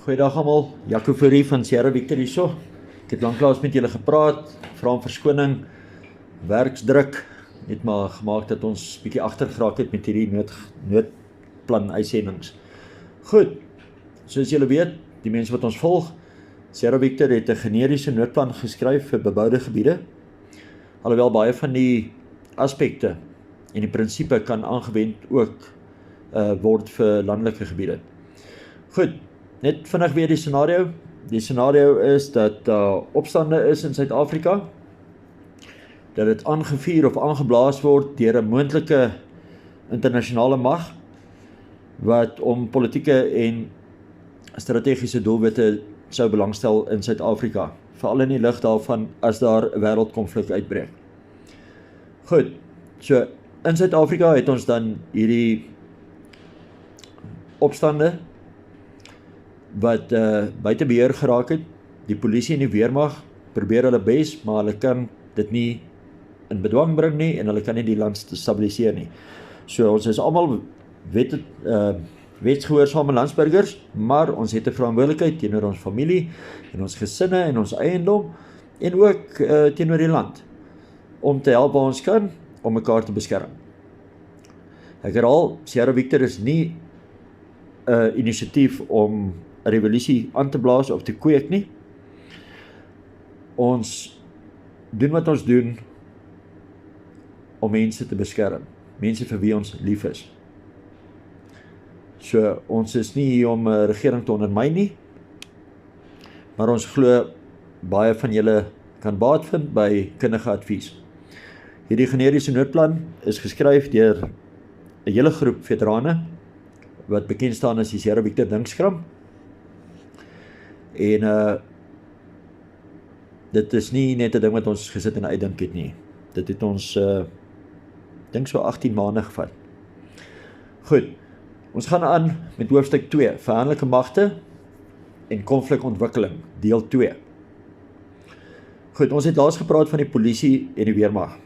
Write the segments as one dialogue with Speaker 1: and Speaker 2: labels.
Speaker 1: Goeiedag almal, Jaco Fourie van Sierra Victor hierso. Ek het lanklaas met julle gepraat, vra om verskoning, werksdruk, het maar gemaak dat ons bietjie agter geraak het met hierdie noodplan uitsendings. Goed, soos julle weet, die mense wat ons volg, Sierra Victor het 'n generiese noodplan geskryf vir beboude gebiede, alhoewel baie van die aspekte en die prinsipe kan aangewend ook word vir landelike gebiede. Goed, net vinnig weer die scenario. Die scenario is dat opstande is in Suid-Afrika, dat dit aangevuur of aangeblaas word deur 'n moontlike internasionale mag, wat om politieke en strategiese doelwitte sou belangstel in Suid-Afrika, veral in die lig daarvan as daar 'n wêreldkonflik uitbreek. Goed, so in Suid-Afrika het ons dan hierdie opstande wat buite beheer geraak het. Die polisie en die weermag probeer hulle bes, maar hulle kan dit nie in bedwang bring nie en hulle kan nie die land stabiliseer nie. So ons is almal wetsgehoorsame landsburgers, maar ons het 'n verantwoordelikheid teenoor ons familie en ons gesinne en ons eiendom en ook teenoor die land om te help waar ons kan om mekaar te beskerm. Ek herhaal, Sierra Victor is nie 'n inisiatief om 'n revolusie aan te blaas of te kweek nie. Ons doen wat ons doen om mense te beskerm, mense vir wie ons lief is. So ons is nie hier om 'n regering te ondermyn nie, maar ons glo baie van julle kan baat vind by kundige advies. Hierdie generiese noodplan is geskryf deur 'n hele groep veterane wat bekend staan as die Sierra Victor Dinkskram. En dit is nie net 'n ding wat ons gesit en uitdink het nie. Dit het ons dink so 18 maande gevat. Goed, ons gaan aan met hoofstuk 2, veranderlike magte en konflikontwikkeling, deel 2. Goed, ons het laas gepraat van die polisie en die weermag.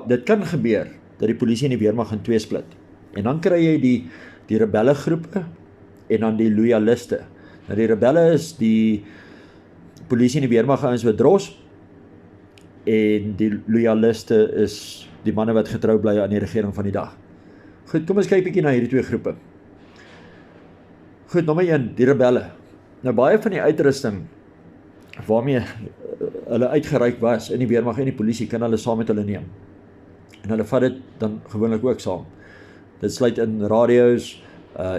Speaker 1: Dit kan gebeur dat die polisie en die weermag in twee split. En dan kry jy die rebelle groepe en dan die loyaliste. Nou die rebelle is die polisie en die weermag ouens wat dros, en die loyaliste is die manne wat getrou bly aan die regering van die dag. Goed, kom ons kyk bietjie na hierdie twee groepe. Goed, nommer 1, die rebelle. Nou baie van die uitrusting waarmee hulle uitgeruik was in die weermag en die polisie, kan hulle saam met hulle neem. En hulle vat dit dan gewoonlik ook saam. Dit sluit in radio's,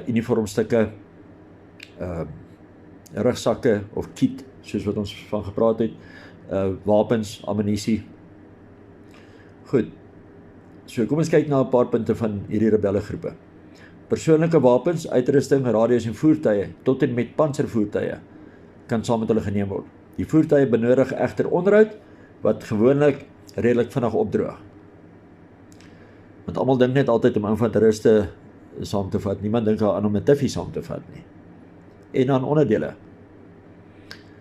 Speaker 1: uniformstukke, rugsakke of kit, soos wat ons van gepraat het, wapens, ammunisie. Goed, so kom ons kyk na 'n paar punte van hierdie rebelle groepe. Persoonlike wapens, uitrusting, radio's en voertuie, tot en met panservoertuie, kan saam met hulle geneem word. Die voertuie benodig egter onderhoud, wat gewoonlik redelik vinnig opdroog. Want almal dink net altyd om infanteriste saam te vat, niemand dink aan om 'n tiffie saam te vat nie. En dan onderdele.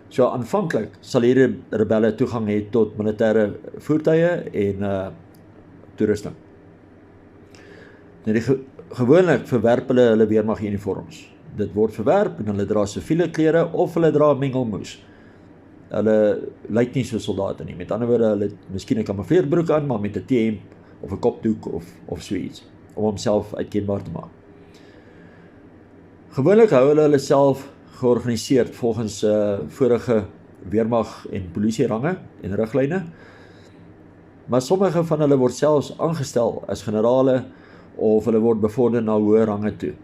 Speaker 1: So aanvanklik sal hierdie rebelle toegang hê tot militêre voertuie en toerusting. Nou gewoonlik verwerp hulle weermag uniforms. Dit word verwerp en hulle dra siviele klere of hulle dra mengelmoes. Hulle lyk nie so soldate nie. Met ander woorde, hulle het miskien 'n kamoufleerbroek aan, maar met 'n T-hemp of 'n kopdoek of so iets, om homself uitkenbaar te maak. Gewoonlik hou hulle self georganiseerd volgens vorige weermag en polisierange en riglyne, maar sommige van hulle word selfs aangestel as generale of hulle word bevorder na hoë range toe,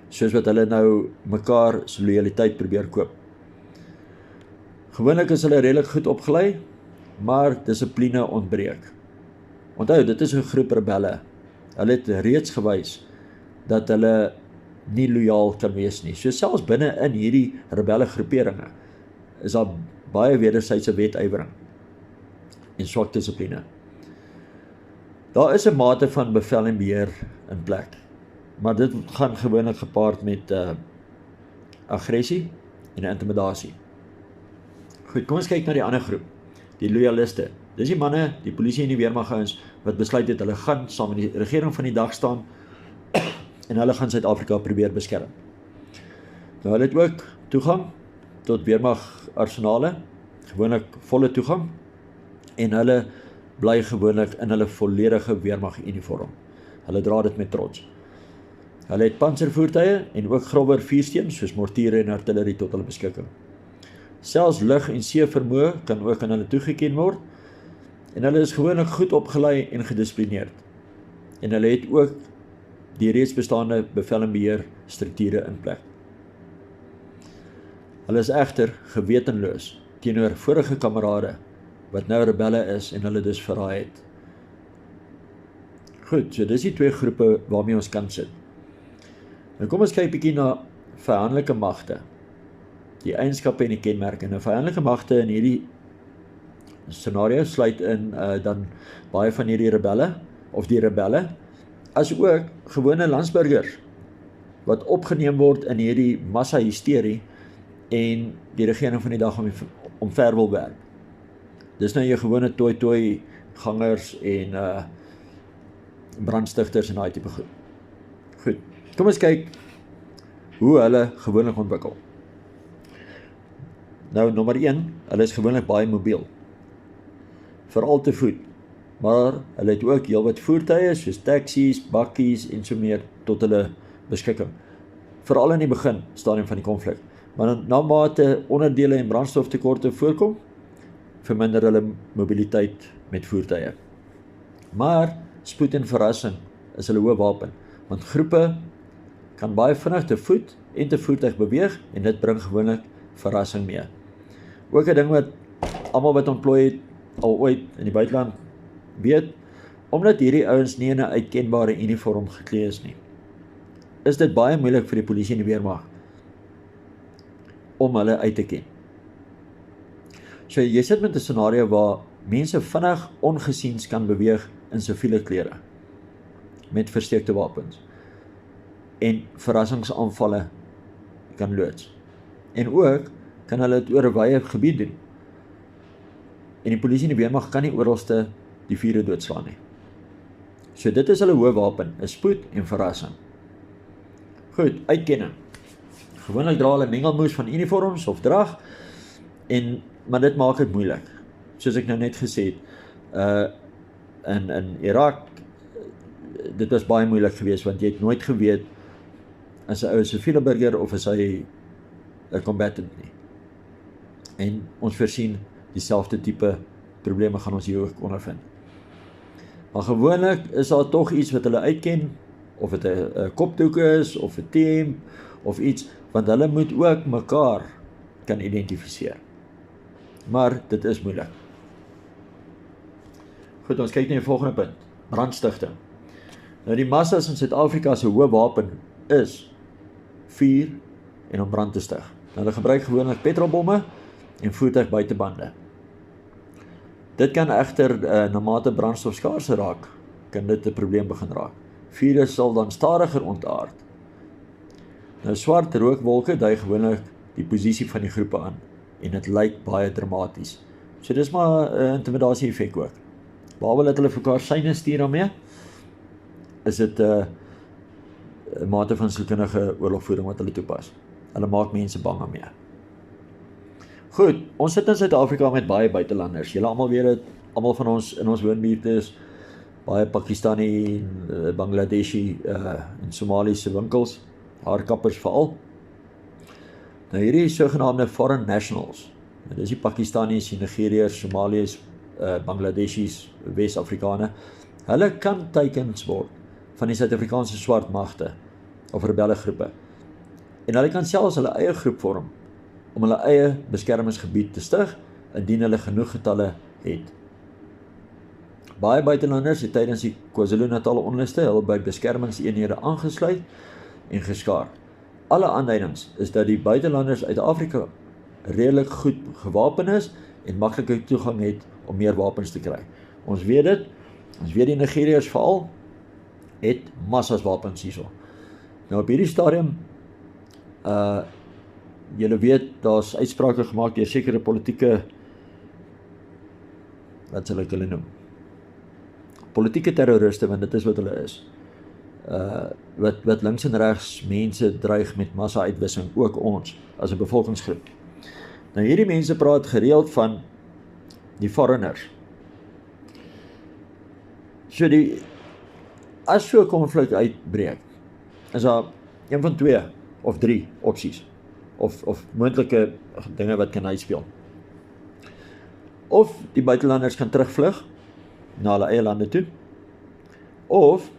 Speaker 1: soos wat hulle nou mekaar se loyaliteit probeer koop. Gewoonlik is hulle redelik goed opgelei, maar dissipline ontbreek. Onthou, dit is 'n groep rebelle. Hulle het reeds gewys dat hulle nie loyaal kan wees nie. So selfs binne in hierdie rebelle groeperinge is daar baie wederwysige wetywering en swak dissipline. Daar is 'n mate van bevel en beheer in plek, maar dit gaan gewoonlik gepaard met aggressie en intimidasie. Goed, kom ons kyk na die ander groep, die loyaliste. Dis die manne, die polisie en die weermag ouens wat besluit het hulle gaan saam met die regering van die dag staan en hulle gaan Suid-Afrika probeer beskerm. Nou, hulle het ook toegang tot weermagarsenale, gewoonlik volle toegang, en hulle bly gewoonlik in hulle volledige weermaguniform. Hulle dra dit met trots. Hulle het panservoertuie en ook grower vuursteen soos mortiere en artillerie tot hulle beskikking. Selfs lug- en seevermoë kan ook aan hulle toegeken word, en hulle is gewoonlik goed opgelei en gedissiplineerd. En hulle het ook die reeds bestaande bevel en beheer strukture in plek. Hulle is egter gewetenloos teenoor vorige kamerade wat nou rebelle is en hulle dus verraai het. Goed, so dis die twee groepe waarmee ons kan sit. Nou kom ons kyk bietjie na vyandelike magte, die eienskappe en die kenmerke. Nou vyandelike magte in hierdie scenario sluit in dan baie van hierdie rebelle, of die rebelle, as ook gewone landsburgers, wat opgeneem word in hierdie massa-hysterie en die regering van die dag omver wil werk. Dis nou jou gewone toi-toi gangers en brandstigters en daai tipe goed. Goed, kom ons kyk hoe hulle gewoonlik ontwikkel. Nou, nommer 1, hulle is gewoonlik baie mobiel, veral te voet, maar hulle het ook heelwat voertuie soos taksies, bakkies en so meer tot hulle beskikking. Veral in die begin stadium van die konflik. Maar na mate onderdele en brandstoftekorte voorkom, verminder hulle mobiliteit met voertuie. Maar spoed en verrassing is hulle hoë wapen, want groepe kan baie vinnig te voet en te voertuig beweeg en dit bring gewoonlik verrassing mee. Ook 'n ding wat almal wat ontplooi het al ooit in die buiteland weet, omdat hierdie ouens nie in 'n uitkenbare uniform geklee is nie, is dit baie moeilik vir die polisie en die weermag om hulle uit te ken. So jy sit met 'n scenario waar mense vinnig ongesiens kan beweeg in siviele klere met versteekte wapens en verrassingsaanvalle kan loods. En ook kan hulle dit oor 'n wye gebied doen. En die polisie en die weermag kan nie oralste die vure doodslaan nie. So dit is hulle hoë wapen, is spoed en verrassing. Goed, uitkenning. Gewoonlik dra hulle mengelmoes van uniforms of drag, maar dit maak dit moeilik. Soos ek nou net gesê het, in Irak, dit was baie moeilik geweest, want jy het nooit geweet, as 'n ou siviele burger of is hy 'n combatant nie. En ons voorsien dieselfde tipe probleme gaan ons hier ook ondervind. Maar gewoonlik is daar tog iets wat hulle uitken, of dit 'n kopdoek is, of 'n T-hemp, of iets, want hulle moet ook mekaar kan identifiseer. Maar dit is moeilik. Goed, ons kyk na die volgende punt, brandstigting. Nou die massas in Suid-Afrika se hoë wapen is vuur en om brand te stig. Nou, hulle gebruik gewoonlik petrolbomme en voertuigbuitebande. Dit kan egter na mate brandstof skaarser raak, kan dit 'n probleem begin raak. Vuur sal dan stadiger ontaard. Nou swart rookwolke dui gewoonlik die posisie van die groepe aan en dit lyk baie dramaties. So dis maar 'n intimidasie effek ook. Behalwe dat hulle vir mekaar syne stuur daarmee, is dit 'n mate van sielkundige oorlogvoering wat hulle toepas. Hulle maak mense bang daarmee. Goed, ons sit in Suid-Afrika met baie buitelanders. Julle almal weet dit, almal van ons in ons woonbuurte is baie Pakistani, Bangladeshi en Somaliese winkels, haarkappers veral. Nou hierdie sogenaamde foreign nationals, dis die Pakistanis, die Nigeriërs, Somaliërs, Bangladeshis, Wes-Afrikane, hulle kan teikens word van die Suid-Afrikaanse swart magte of rebellegroepe. En hulle kan selfs hulle eie groep vorm om hulle eie beskermingsgebied te stig indien hulle genoeg getalle het. Baie buitelanders het tydens die KwaZulu-Natal onluste hulle by beskermingseenhede aangesluit en geskaar. Alle aanduidings is dat die buitelanders uit Afrika redelik goed gewapen is en maklike toegang het om meer wapens te kry. Ons weet dit, ons weet die Nigeriërs veral het massas wapens hierso. Nou op hierdie stadium, julle weet, daar's uitsprake gemaak deur sekere politieke, wat sal ek hulle noem? Politieke terroriste, want dit is wat hulle is. wat links en regs mense dreig met massa-uitwissing, ook ons, as 'n bevolkingsgroep. Nou hierdie mense praat gereeld van die foreigners. So as so 'n konflik uitbreek, is daar een van 2 of 3 opsies, of moontlike dinge wat kan uitspeel. Of die buitelanders kan terugvlug na hulle eie lande toe, of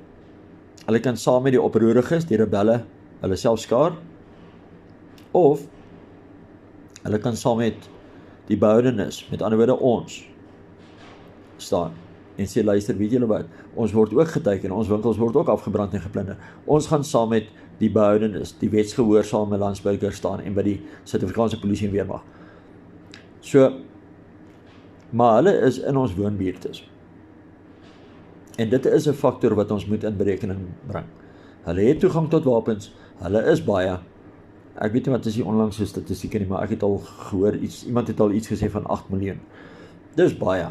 Speaker 1: hulle kan saam met die oproeriges, die rebelle, hulle self skaar, of hulle kan saam met die behoudenis, met ander woorde ons, staan en sê, luister, weet julle wat, ons word ook geteken, ons winkels word ook afgebrand en geplunder. Ons gaan saam met die behoudenis, die wetsgehoorsame landsburgers staan en by die Suid-Afrikaanse polisie en weermag. So, maar hulle is in ons woonbuurtes. En dit is 'n faktor wat ons moet in berekening bring. Hulle het toegang tot wapens, hulle is baie. Ek weet nie wat is die onlangse statistieke nie, maar ek het al gehoor, iemand het al iets gesê van 8 miljoen. Dis baie.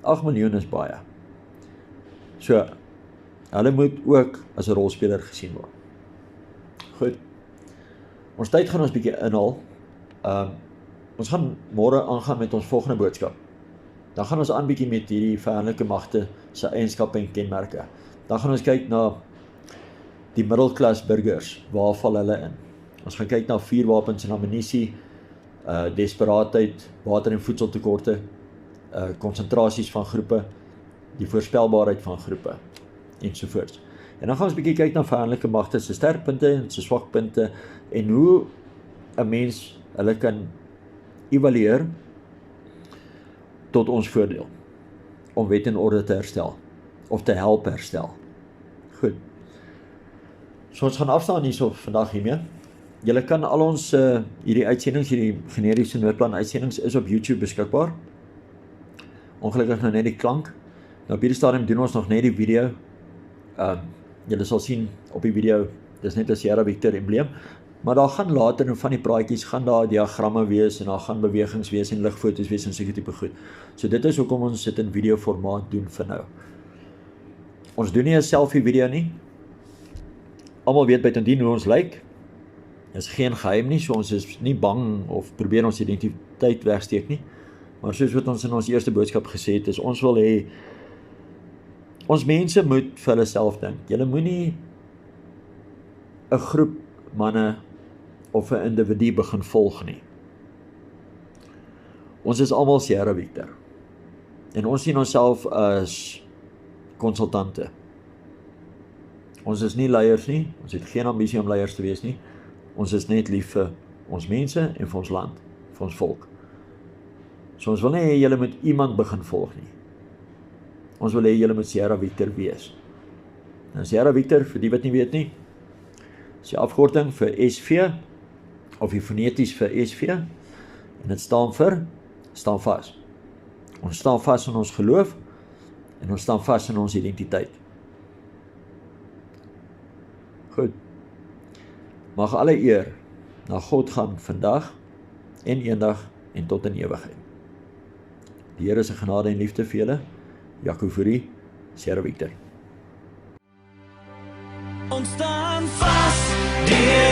Speaker 1: 8 miljoen is baie. So, hulle moet ook as 'n rolspeler gesien word. Goed. Ons tyd gaan ons bietjie inhaal. Ons gaan môre aangaan met ons volgende boodskap. Dan gaan ons aan bietjie met hierdie vyandellike magte se eienskappe en kenmerke. Dan gaan ons kyk na die middelklas burgers, waar val hulle in? Ons gaan kyk na vuurwapens en ammunisie, desperaatheid, water- en voedseltekorte, konsentrasies van groepe, die voorspelbaarheid van groepe, ensovoorts. En dan gaan ons bietjie kyk na vyandellike magte se sterkpunte en se swakpunte, en hoe 'n mens hulle kan evalueer tot ons voordeel, om wet en orde te herstel, of te help herstel. Goed. So ons gaan afstaan hierso vandag hiermee. Julle kan al ons hierdie uitsendings, hierdie generiese noodplan uitsendings is op YouTube beskikbaar. Ongelukkig nou net die klank. Nou op hierdie stadium doen ons nog net die video. Julle sal sien op die video, dis net 'n Sierra Victor embleem, maar daar gaan later in van die praatjies gaan daar diagramme wees en daar gaan bewegings wees en ligfoto's wees en sulke tipe goed. So dit is hoekom ons dit in video formaat doen vir nou. Ons doen nie 'n selfie video nie. Almal weet buitendien hoe ons lyk. Is geen geheim nie, so ons is nie bang of probeer ons identiteit wegsteek nie. Maar soos wat ons in ons eerste boodskap gesê het, is ons wil hê ons mense moet vir hulle self dink. Julle moenie 'n groep manne of 'n individu begin volg nie. Ons is almal Sierra Victor. En ons sien onsself as konsultante. Ons is nie leiers nie, ons het geen ambisie om leiers te wees nie. Ons is net lief vir ons mense en vir ons land, vir ons volk. So ons wil nie hê julle moet iemand begin volg nie. Ons wil hê julle moet Sierra Victor wees. Nou Sierra Victor, vir die wat nie weet nie, is die afkorting vir SV, of die foneties vir SV, en dit staan vir, staan vas. Ons staan vas in ons geloof, en ons staan vas in ons identiteit. Goed. Mag alle eer na God gaan vandag, en eendag, en tot in ewigheid. Die Here se genade en liefde vir julle, Jaco Fourie, Sierra Victor.
Speaker 2: Ons staan vas, die